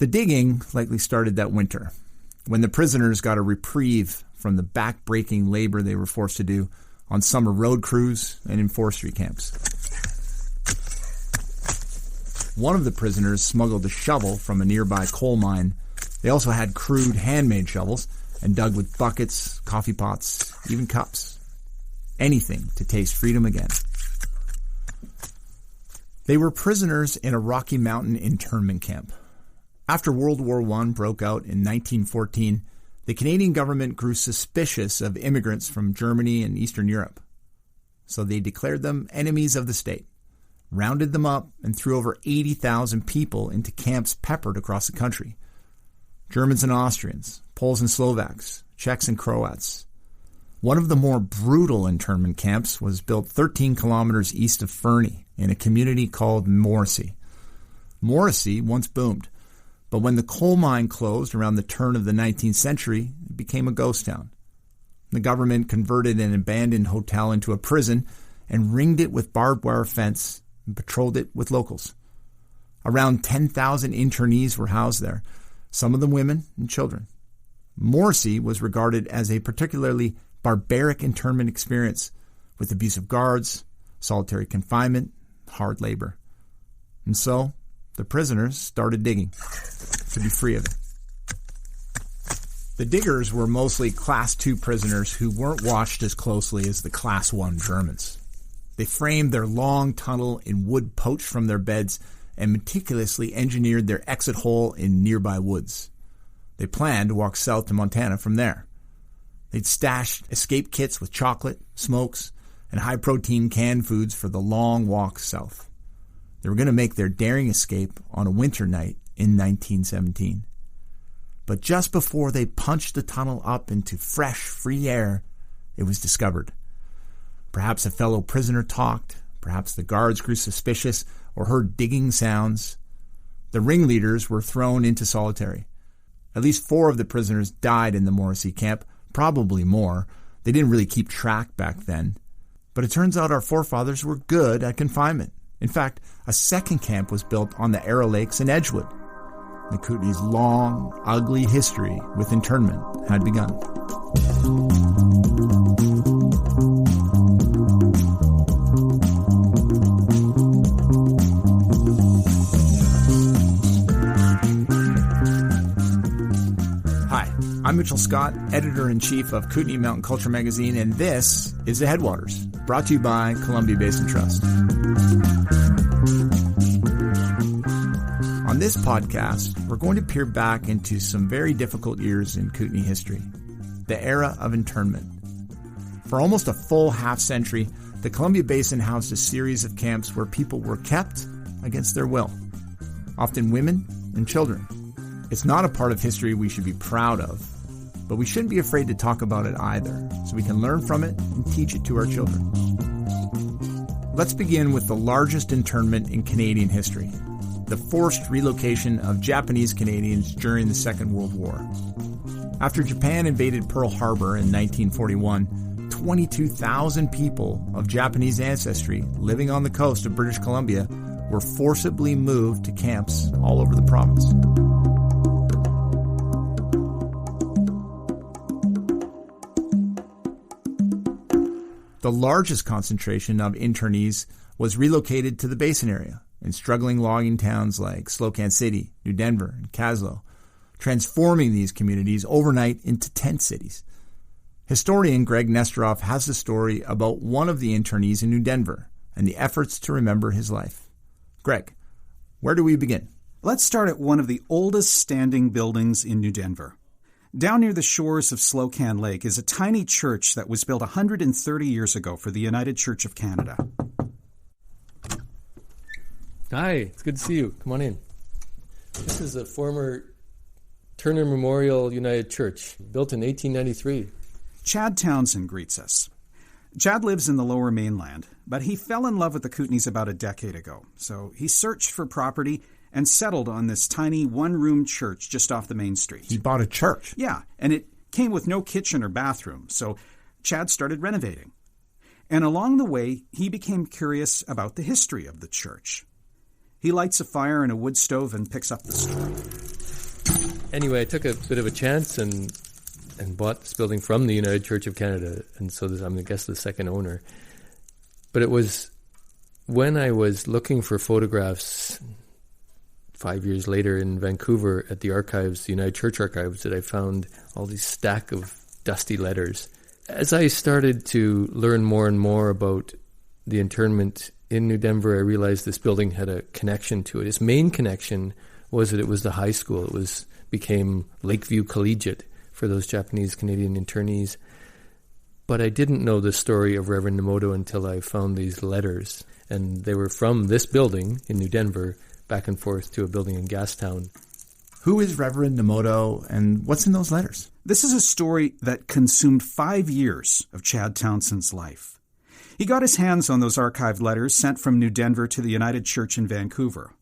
The digging likely started that winter, when the prisoners got a reprieve from the back-breaking labor they were forced to do on summer road crews and in forestry camps. One of the prisoners smuggled a shovel from a nearby coal mine. They also had crude handmade shovels and dug with buckets, coffee pots, even cups. Anything to taste freedom again. They were prisoners in a Rocky Mountain internment camp. After World War I broke out in 1914, the Canadian government grew suspicious of immigrants from Germany and Eastern Europe. So they declared them enemies of the state, rounded them up, and threw over 80,000 people into camps peppered across the country. Germans and Austrians, Poles and Slovaks, Czechs and Croats. One of the more brutal internment camps was built 13 kilometers east of Fernie in a community called Morrissey. Morrissey once boomed, but when the coal mine closed around the turn of the 19th century, it became a ghost town. The government converted an abandoned hotel into a prison and ringed it with barbed wire fence and patrolled it with locals. Around 10,000 internees were housed there, some of them women and children. Morrissey was regarded as a particularly barbaric internment experience with abusive guards, solitary confinement, hard labor. And so, the prisoners started digging to be free of it. The diggers were mostly Class II prisoners who weren't watched as closely as the Class I Germans. They framed their long tunnel in wood poached from their beds and meticulously engineered their exit hole in nearby woods. They planned to walk south to Montana from there. They'd stashed escape kits with chocolate, smokes, and high-protein canned foods for the long walk south. They were going to make their daring escape on a winter night in 1917. But just before they punched the tunnel up into fresh, free air, it was discovered. Perhaps a fellow prisoner talked, perhaps the guards grew suspicious or heard digging sounds. The ringleaders were thrown into solitary. At least 4 of the prisoners died in the Morrissey camp, probably more. They didn't really keep track back then. But it turns out our forefathers were good at confinement. In fact, a second camp was built on the Arrow Lakes in Edgewood. The Kootenay's long, ugly history with internment had begun. Hi, I'm Mitchell Scott, Editor-in-Chief of Kootenay Mountain Culture Magazine, and this is The Headwaters, brought to you by Columbia Basin Trust. On this podcast, we're going to peer back into some very difficult years in Kootenay history, the era of internment. For almost a full half-century, the Columbia Basin housed a series of camps where people were kept against their will, often women and children. It's not a part of history we should be proud of, but we shouldn't be afraid to talk about it either, so we can learn from it and teach it to our children. Let's begin with the largest internment in Canadian history, the forced relocation of Japanese Canadians during the Second World War. After Japan invaded Pearl Harbor in 1941, 22,000 people of Japanese ancestry living on the coast of British Columbia were forcibly moved to camps all over the province. The largest concentration of internees was relocated to the Basin area in struggling logging towns like Slocan City, New Denver, and Caslow, transforming these communities overnight into tent cities. Historian Greg Nestoroff has a story about one of the internees in New Denver and the efforts to remember his life. Greg, where do we begin? Let's start at one of the oldest standing buildings in New Denver. Down near the shores of Slocan Lake is a tiny church that was built 130 years ago for the United Church of Canada. Hi, it's good to see you. Come on in. This is a former Turner Memorial United Church, built in 1893. Chad Townsend greets us. Chad lives in the Lower Mainland, but he fell in love with the Kootenays about a decade ago. So he searched for property and settled on this tiny one-room church just off the main street. He bought a church? Yeah, and it came with no kitchen or bathroom, so Chad started renovating. And along the way, he became curious about the history of the church. He lights a fire in a wood stove and picks up the story. Anyway, I took a bit of a chance and bought this building from the United Church of Canada, and so I'm, I guess, the second owner. But it was when I was looking for photographs 5 years later in Vancouver at the archives, the United Church archives, that I found all these stack of dusty letters. As I started to learn more and more about the internment in New Denver, I realized this building had a connection to it. Its main connection was that it was the high school. It became Lakeview Collegiate for those Japanese Canadian internees. But I didn't know the story of Reverend Nomoto until I found these letters. And they were from this building in New Denver back and forth to a building in Gastown. Who is Reverend Nomoto, and what's in those letters? This is a story that consumed 5 years of Chad Townsend's life. He got his hands on those archived letters sent from New Denver to the United Church in Vancouver.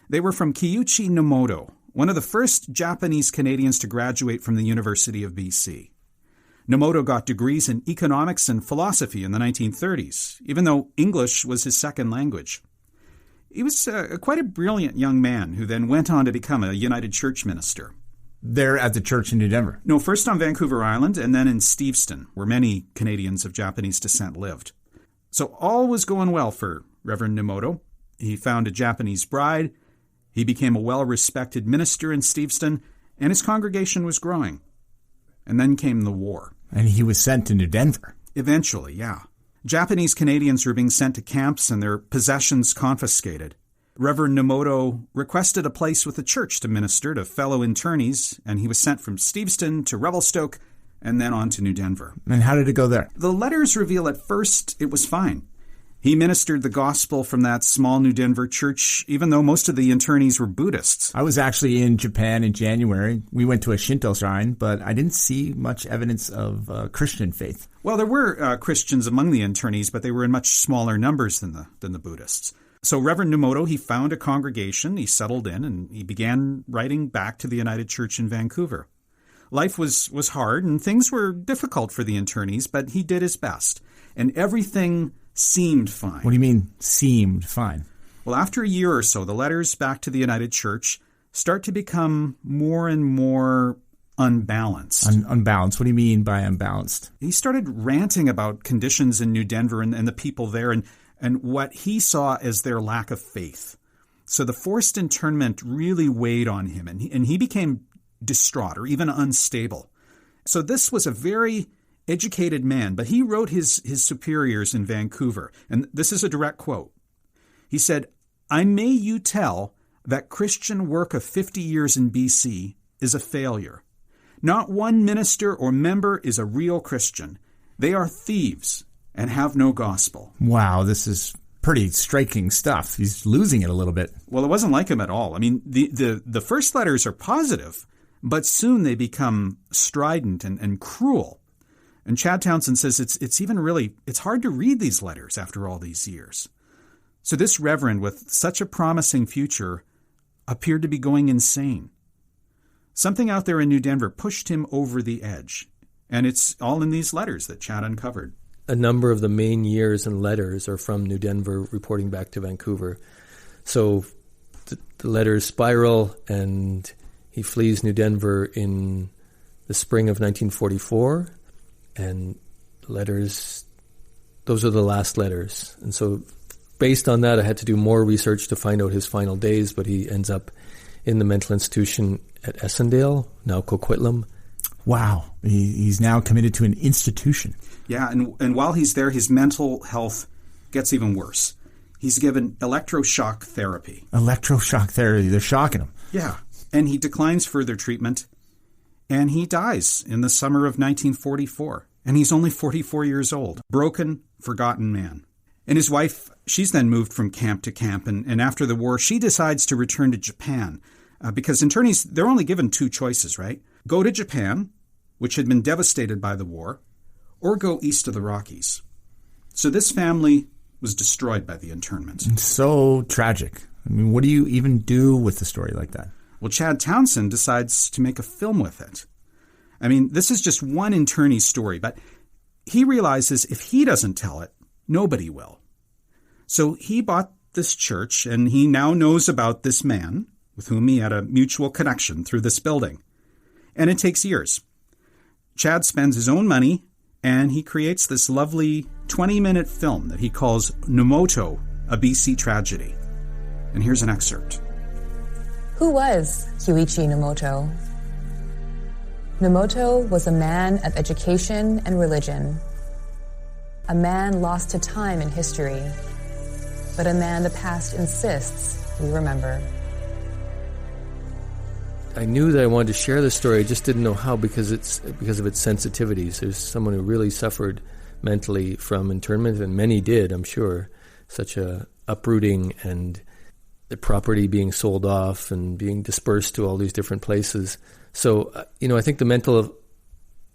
They were from Kiyuchi Nomoto, one of the first Japanese Canadians to graduate from the University of BC. Nomoto got degrees in economics and philosophy in the 1930s, even though English was his second language. He was quite a brilliant young man who then went on to become a United Church minister. There at the church in New Denver? No, first on Vancouver Island and then in Steveston, where many Canadians of Japanese descent lived. So all was going well for Reverend Nomoto. He found a Japanese bride, he became a well-respected minister in Steveston, and his congregation was growing. And then came the war. And he was sent to New Denver? Eventually, yeah. Japanese Canadians were being sent to camps and their possessions confiscated. Reverend Nomoto requested a place with the church to minister to fellow internees, and he was sent from Steveston to Revelstoke and then on to New Denver. And how did it go there? The letters reveal at first it was fine. He ministered the gospel from that small New Denver church, even though most of the internees were Buddhists. I was actually in Japan in January. We went to a Shinto shrine, but I didn't see much evidence of Christian faith. Well, there were Christians among the internees, but they were in much smaller numbers than the Buddhists. So Reverend Nomoto, he found a congregation, he settled in, and he began writing back to the United Church in Vancouver. Life was hard, and things were difficult for the internees, but he did his best. And everything seemed fine. What do you mean, seemed fine? Well, after a year or so, the letters back to the United Church start to become more and more unbalanced. Unbalanced? What do you mean by unbalanced? He started ranting about conditions in New Denver and the people there and what he saw as their lack of faith. So the forced internment really weighed on him, and he became distraught or even unstable. So this was a very educated man, but he wrote his superiors in Vancouver, and this is a direct quote. He said, "I may you tell that Christian work of 50 years in BC is a failure. Not one minister or member is a real Christian. They are thieves and have no gospel." Wow, this is pretty striking stuff. He's losing it a little bit. Well, it wasn't like him at all. I mean, the first letters are positive, but soon they become strident and cruel. And Chad Townsend says it's hard to read these letters after all these years. So this reverend with such a promising future appeared to be going insane. Something out there in New Denver pushed him over the edge. And it's all in these letters that Chad uncovered. A number of the main years and letters are from New Denver reporting back to Vancouver. So the letters spiral, and he flees New Denver in the spring of 1944. And letters, those are the last letters. And so based on that, I had to do more research to find out his final days, but he ends up in the mental institution at Essendale, now Coquitlam. Wow. He's now committed to an institution. Yeah, and while he's there, his mental health gets even worse. He's given electroshock therapy. Electroshock therapy. They're shocking him. Yeah, and he declines further treatment. And he dies in the summer of 1944. And he's only 44 years old. Broken, forgotten man. And his wife, she's then moved from camp to camp. And after the war, she decides to return to Japan. Because internees, they're only given two choices, right? Go to Japan, which had been devastated by the war, or go east of the Rockies. So this family was destroyed by the internment. It's so tragic. I mean, what do you even do with a story like that? Well, Chad Townsend decides to make a film with it. I mean, this is just one internee story, but he realizes if he doesn't tell it, nobody will. So he bought this church, and he now knows about this man with whom he had a mutual connection through this building. And it takes years. Chad spends his own money, and he creates this lovely 20-minute film that he calls Nomoto, a BC Tragedy. And here's an excerpt. Who was Huichi Nomoto? Nomoto was a man of education and religion, a man lost to time and history, but a man the past insists we remember. I knew that I wanted to share this story, I just didn't know how because of its sensitivities. There's someone who really suffered mentally from internment, and many did, I'm sure. Such a uprooting and the property being sold off and being dispersed to all these different places. So, I think the mental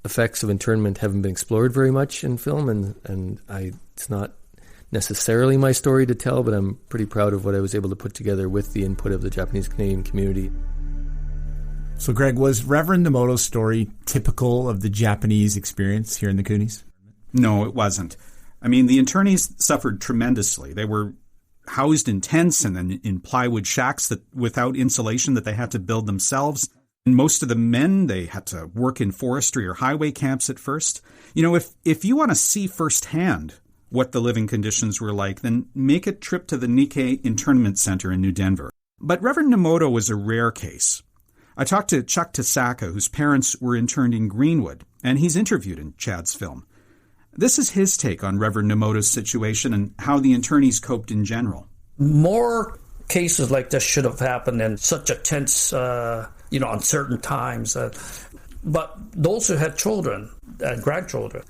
effects of internment haven't been explored very much in film, and it's not necessarily my story to tell, but I'm pretty proud of what I was able to put together with the input of the Japanese Canadian community. So, Greg, was Reverend Nomoto's story typical of the Japanese experience here in the Kootenays? No, it wasn't. I mean, the internees suffered tremendously. They were housed in tents and then in plywood shacks that without insulation that they had to build themselves. And most of the men, they had to work in forestry or highway camps at first. If you want to see firsthand what the living conditions were like, then make a trip to the Nikkei Internment Center in New Denver. But Reverend Nomoto was a rare case. I talked to Chuck Tasaka, whose parents were interned in Greenwood, and he's interviewed in Chad's film. This is his take on Reverend Nomoto's situation and how the internees coped in general. More cases like this should have happened in such a tense, uncertain times. But those who had children and grandchildren,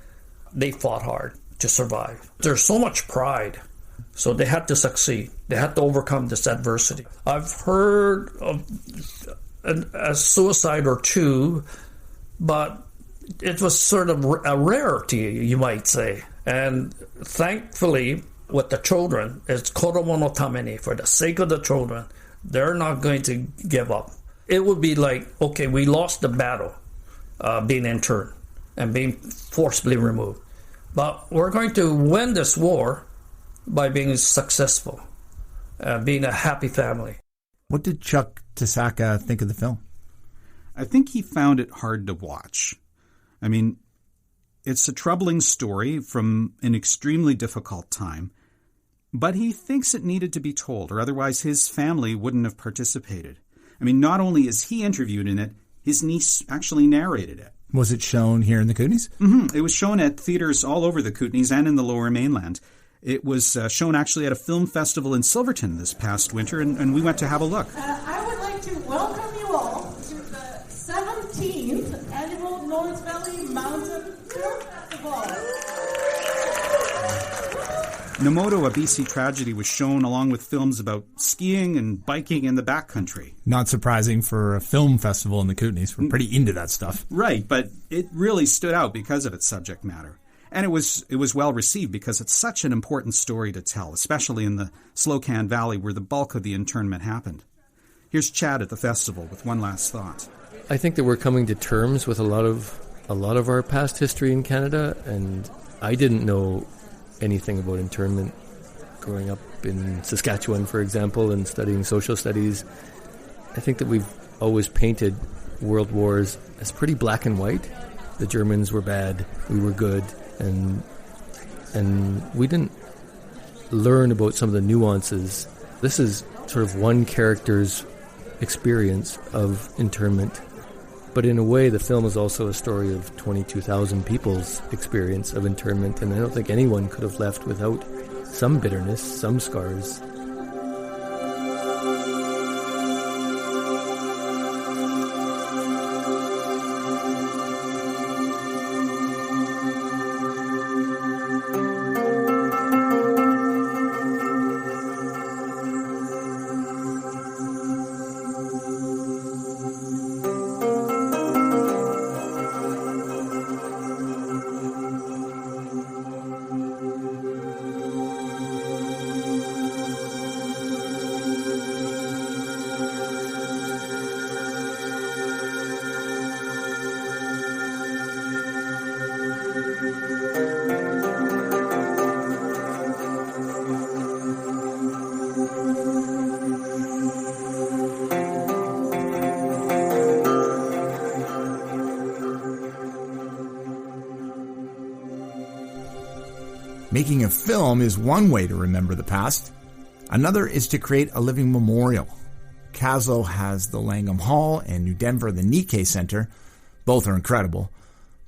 they fought hard to survive. There's so much pride, so they had to succeed. They had to overcome this adversity. I've heard of a suicide or two, but it was sort of a rarity, you might say. And thankfully, with the children, it's koromo no tameni, for the sake of the children, they're not going to give up. It would be like, okay, we lost the battle, being interned and being forcibly removed. But we're going to win this war by being successful, being a happy family. What did Chuck Tasaka think of the film? I think he found it hard to watch. I mean, it's a troubling story from an extremely difficult time, but he thinks it needed to be told, or otherwise his family wouldn't have participated. I mean, not only is he interviewed in it, his niece actually narrated it. Was it shown here in the Kootenays? Mm-hmm. It was shown at theaters all over the Kootenays and in the Lower Mainland. It was shown actually at a film festival in Silverton this past winter, and we went to have a look. I would like to welcome you all to the 17th Annual North Valley Mountain Film Festival. Nomoto, a BC Tragedy, was shown along with films about skiing and biking in the backcountry. Not surprising for a film festival in the Kootenays. We're pretty into that stuff. Right, but it really stood out because of its subject matter. And it was well received because it's such an important story to tell, especially in the Slocan Valley where the bulk of the internment happened. Here's Chad at the festival with one last thought. I think that we're coming to terms with a lot of our past history in Canada, and I didn't know anything about internment growing up in Saskatchewan, for example, and studying social studies. I think that we've always painted world wars as pretty black and white. The Germans were bad, we were good, and we didn't learn about some of the nuances. This is sort of one character's experience of internment, but in a way the film is also a story of 22,000 people's experience of internment, and I don't think anyone could have left without some bitterness, some scars. Making a film is one way to remember the past. Another is to create a living memorial. Kaslo has the Langham Hall and New Denver the Nikkei Center. Both are incredible.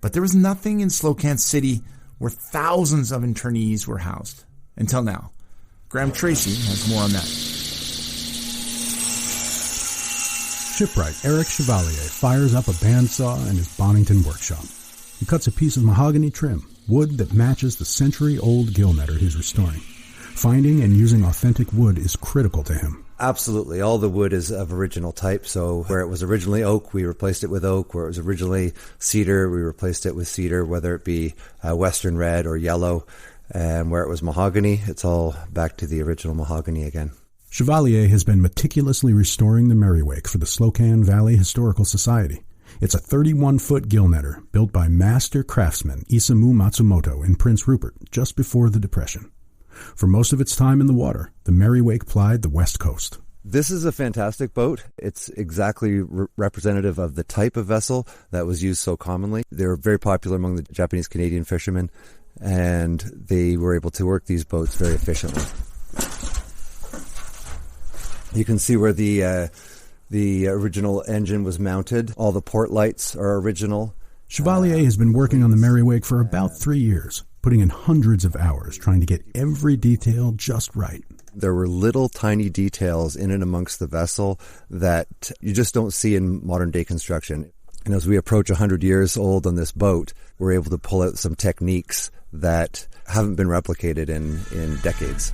But there was nothing in Slocan City where thousands of internees were housed. Until now. Graham Tracy has more on that. Shipwright Eric Chevalier fires up a bandsaw in his Bonington workshop. He cuts a piece of mahogany trim, wood that matches the century-old gillnetter he's restoring. Finding and using authentic wood is critical to him. Absolutely. All the wood is of original type. So where it was originally oak, we replaced it with oak. Where it was originally cedar, we replaced it with cedar, whether it be western red or yellow. And where it was mahogany, it's all back to the original mahogany again. Chevalier has been meticulously restoring the Merriwake for the Slocan Valley Historical Society. It's a 31-foot gillnetter built by master craftsman Isamu Matsumoto in Prince Rupert just before the Depression. For most of its time in the water, the Merriwake plied the West Coast. This is a fantastic boat. It's exactly representative of the type of vessel that was used so commonly. They were very popular among the Japanese-Canadian fishermen, and they were able to work these boats very efficiently. You can see where the original engine was mounted. All the port lights are original. Chevalier has been working on the Merriwake for about 3 years, putting in hundreds of hours trying to get every detail just right. There were little tiny details in and amongst the vessel that you just don't see in modern day construction. And as we approach 100 years old on this boat, we're able to pull out some techniques that haven't been replicated in decades.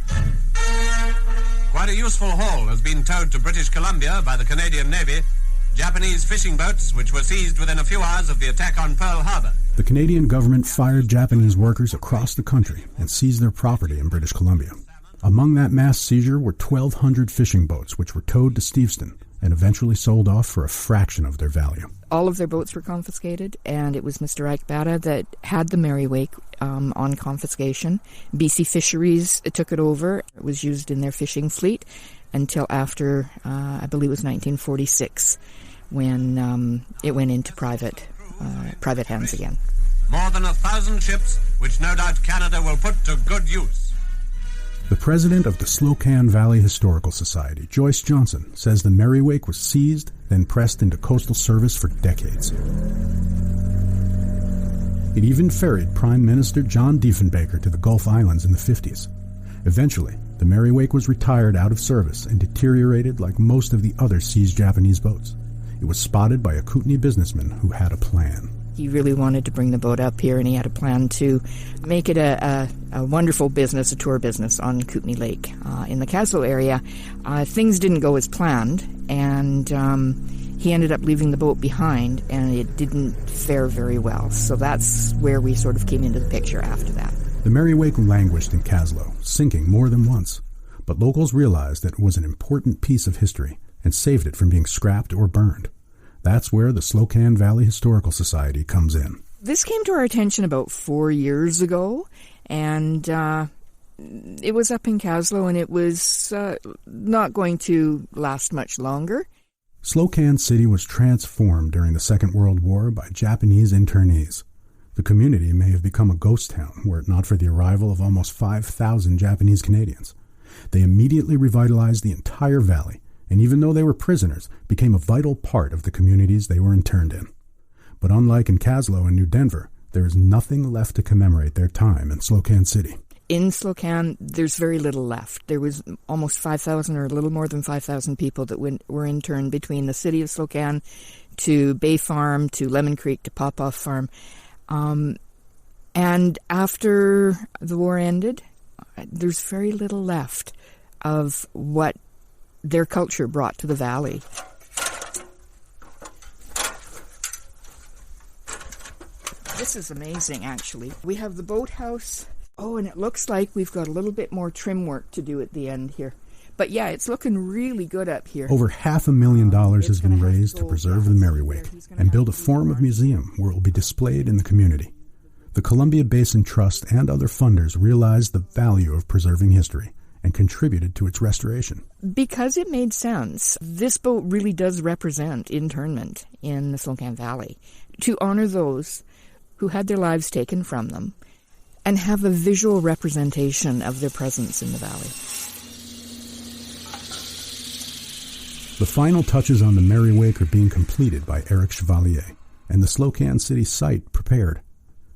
Quite a useful haul has been towed to British Columbia by the Canadian Navy. Japanese fishing boats which were seized within a few hours of the attack on Pearl Harbor. The Canadian government fired Japanese workers across the country and seized their property in British Columbia. Among that mass seizure were 1,200 fishing boats which were towed to Steveston and eventually sold off for a fraction of their value. All of their boats were confiscated, and it was Mr. Eichbada that had the Merriwake on confiscation. BC Fisheries took it over. It was used in their fishing fleet until after, I believe it was 1946, when it went into private hands again. More than 1,000 ships, which no doubt Canada will put to good use. The president of the Slocan Valley Historical Society, Joyce Johnson, says the Merriwake was seized, then pressed into coastal service for decades. It even ferried Prime Minister John Diefenbaker to the Gulf Islands in the 50s. Eventually, the Merriwake was retired out of service and deteriorated like most of the other seized Japanese boats. It was spotted by a Kootenay businessman who had a plan. He really wanted to bring the boat up here, and he had a plan to make it a wonderful business, a tour business on Kootenay Lake. In the Kaslo area, things didn't go as planned, and he ended up leaving the boat behind, and it didn't fare very well. So that's where we sort of came into the picture after that. The Merriwake languished in Kaslo, sinking more than once. But locals realized that it was an important piece of history and saved it from being scrapped or burned. That's where the Slocan Valley Historical Society comes in. This came to our attention about 4 years ago, and it was up in Kaslo, and it was not going to last much longer. Slocan City was transformed during the Second World War by Japanese internees. The community may have become a ghost town were it not for the arrival of almost 5,000 Japanese Canadians. They immediately revitalized the entire valley, and even though they were prisoners, became a vital part of the communities they were interned in. But unlike in Kaslo and New Denver, there is nothing left to commemorate their time in Slocan City. In Slocan, there's very little left. There was almost 5,000 or a little more than 5,000 people that were interned between the city of Slocan to Bay Farm, to Lemon Creek, to Popoff Farm. And after the war ended, there's very little left of what their culture brought to the valley. This is amazing, actually. We have the boathouse. Oh, and it looks like we've got a little bit more trim work to do at the end here. But yeah, it's looking really good up here. Over $500,000 has been raised to preserve the Merriwake and build a form of museum where it will be displayed in the community. The Columbia Basin Trust and other funders realized the value of preserving history and contributed to its restoration. Because it made sense. This boat really does represent internment in the Slocan Valley, to honor those who had their lives taken from them and have a visual representation of their presence in the valley. The final touches on the Merry Wake are being completed by Eric Chevalier, and the Slocan City site prepared,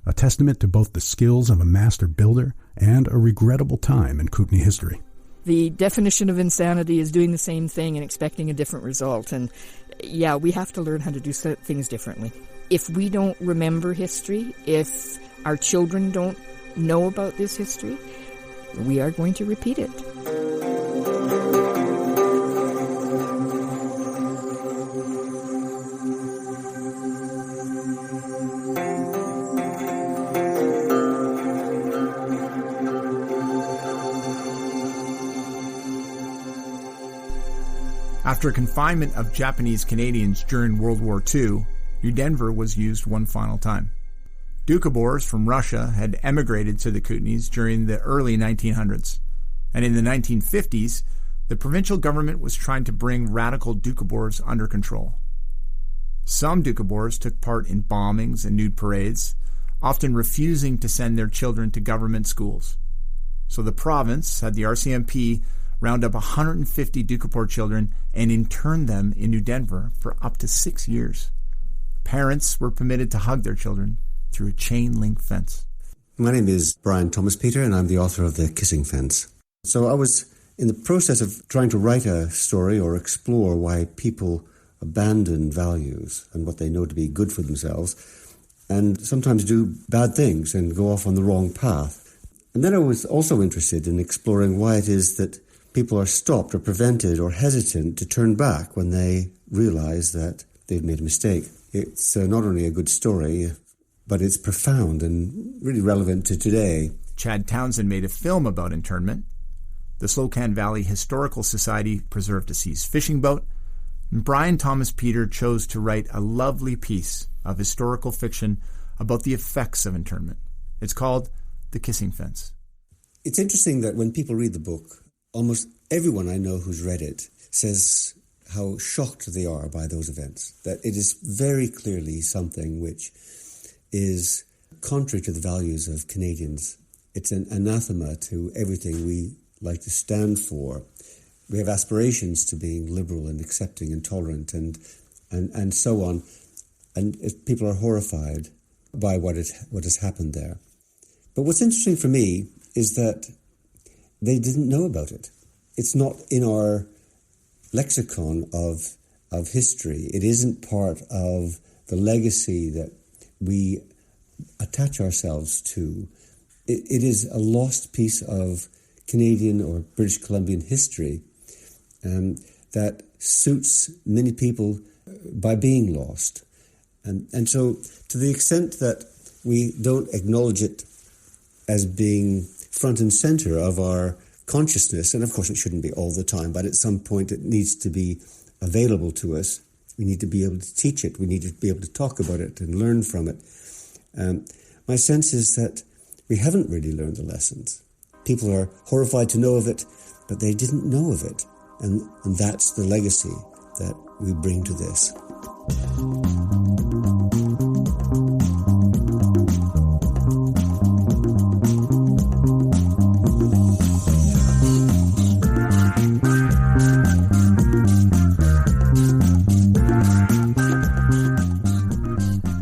a testament to both the skills of a master builder and a regrettable time in Kootenay history. The definition of insanity is doing the same thing and expecting a different result, and yeah, we have to learn how to do things differently. If we don't remember history, if our children don't know about this history, we are going to repeat it. After confinement of Japanese Canadians during World War II, New Denver was used one final time. Doukhobors from Russia had emigrated to the Kootenays during the early 1900s, and in the 1950s, the provincial government was trying to bring radical Doukhobors under control. Some Doukhobors took part in bombings and nude parades, often refusing to send their children to government schools. So the province had the RCMP round up 150 Doukhobor children and interned them in New Denver for up to 6 years. Parents were permitted to hug their children through a chain-link fence. My name is Brian Thomas Peter, and I'm the author of The Kissing Fence. So I was in the process of trying to write a story or explore why people abandon values and what they know to be good for themselves, and sometimes do bad things and go off on the wrong path. And then I was also interested in exploring why it is that people are stopped or prevented or hesitant to turn back when they realize that they've made a mistake. It's not only a good story, but it's profound and really relevant to today. Chad Townsend made a film about internment. The Slocan Valley Historical Society preserved a seized fishing boat. And Brian Thomas Peter chose to write a lovely piece of historical fiction about the effects of internment. It's called The Kissing Fence. It's interesting that when people read the book, almost everyone I know who's read it says how shocked they are by those events, that it is very clearly something which is contrary to the values of Canadians. It's an anathema to everything we like to stand for. We have aspirations to being liberal and accepting and tolerant and so on. And people are horrified by what has happened there. But what's interesting for me is that they didn't know about it. It's not in our lexicon of history. It isn't part of the legacy that we attach ourselves to. It is a lost piece of Canadian or British Columbian history that suits many people by being lost. And so to the extent that we don't acknowledge it as being front and center of our consciousness, and of course it shouldn't be all the time, but at some point it needs to be available to us. We need to be able to teach it. We need to be able to talk about it and learn from it. My sense is that we haven't really learned the lessons. People are horrified to know of it, but they didn't know of it. And that's the legacy that we bring to this.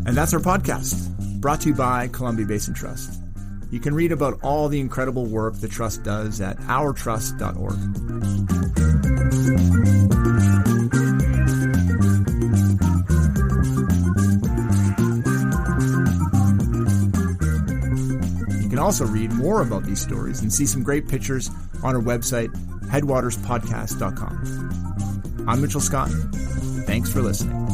And that's our podcast, brought to you by Columbia Basin Trust. You can read about all the incredible work the Trust does at ourtrust.org. You can also read more about these stories and see some great pictures on our website, headwaterspodcast.com. I'm Mitchell Scott. Thanks for listening.